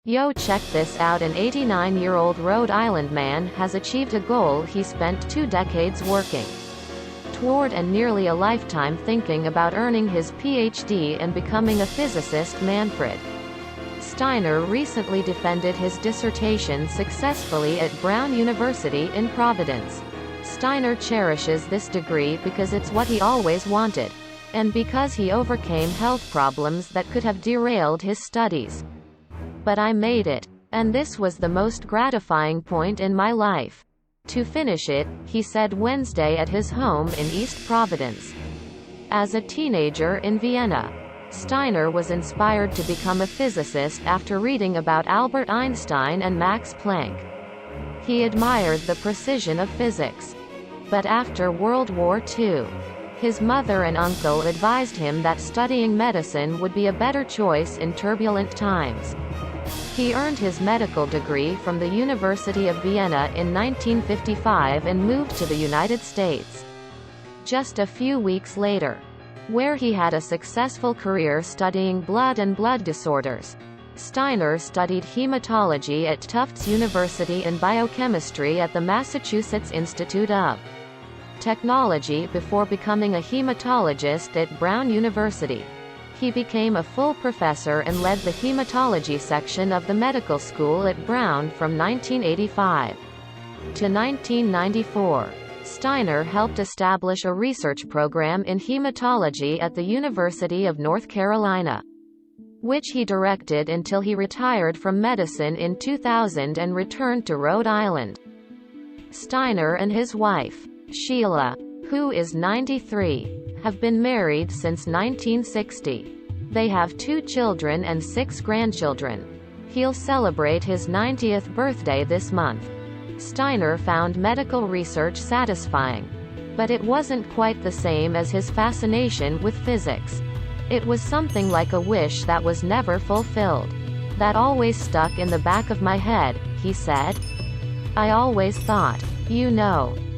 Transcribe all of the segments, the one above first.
Yo, check this out. An 89-year-old Rhode Island man has achieved a goal he spent 2 decades working toward and nearly a lifetime thinking about earning his PhD and becoming a physicist. Manfred Steiner recently defended his dissertation successfully at Brown University in Providence. Steiner cherishes this degree because it's what he always wanted, and because he overcame health problems that could have derailed his studies. But I made it. And this was the most gratifying point in my life. To finish it, he said Wednesday at his home in East Providence. As a teenager in Vienna, Steiner was inspired to become a physicist after reading about Albert Einstein and Max Planck. He admired the precision of physics. But after World War II, his mother and uncle advised him that studying medicine would be a better choice in turbulent times. He earned his medical degree from the University of Vienna in 1955 and moved to the United States just a few weeks later, where he had a successful career studying blood and blood disorders. Steiner studied hematology at Tufts University and biochemistry at the Massachusetts Institute of Technology before becoming a hematologist at Brown University. He became a full professor and led the hematology section of the medical school at Brown from 1985 to 1994. Steiner helped establish a research program in hematology at the University of North Carolina, which he directed until he retired from medicine in 2000 and returned to Rhode Island. Steiner and his wife, Sheila, who is 93, have been married since 1960. They have 2 children and 6 grandchildren. He'll celebrate his 90th birthday this month. Steiner found medical research satisfying, but it wasn't quite the same as his fascination with physics. It was something like a wish that was never fulfilled. That always stuck in the back of my head, he said. I always thought,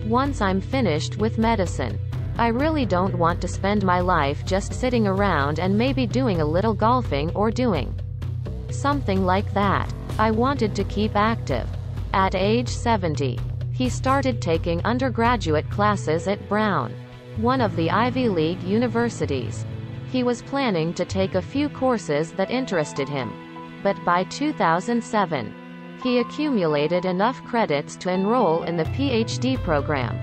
once I'm finished with medicine, I really don't want to spend my life just sitting around and maybe doing a little golfing or doing something like that. I wanted to keep active. At age 70, he started taking undergraduate classes at Brown, one of the Ivy League universities. He was planning to take a few courses that interested him, but by 2007, he accumulated enough credits to enroll in the PhD program.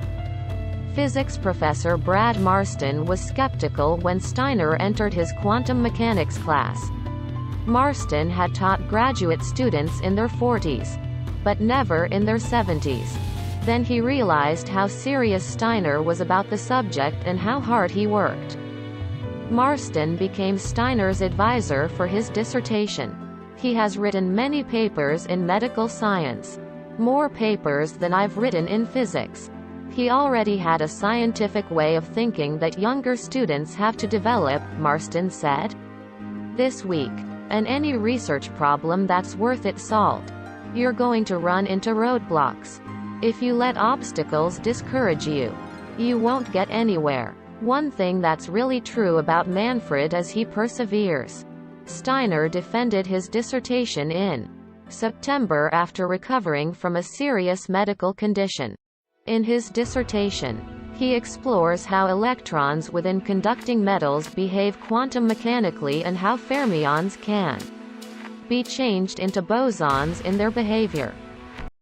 Physics professor Brad Marston was skeptical when Steiner entered his quantum mechanics class. Marston had taught graduate students in their 40s, but never in their 70s. Then he realized how serious Steiner was about the subject and how hard he worked. Marston became Steiner's advisor for his dissertation. He has written many papers in medical science, more papers than I've written in physics. He already had a scientific way of thinking that younger students have to develop, Marston said. This week, and any research problem that's worth its salt, you're going to run into roadblocks. If you let obstacles discourage you, you won't get anywhere. One thing that's really true about Manfred is he perseveres. Steiner defended his dissertation in September after recovering from a serious medical condition. In his dissertation, he explores how electrons within conducting metals behave quantum mechanically and how fermions can be changed into bosons in their behavior.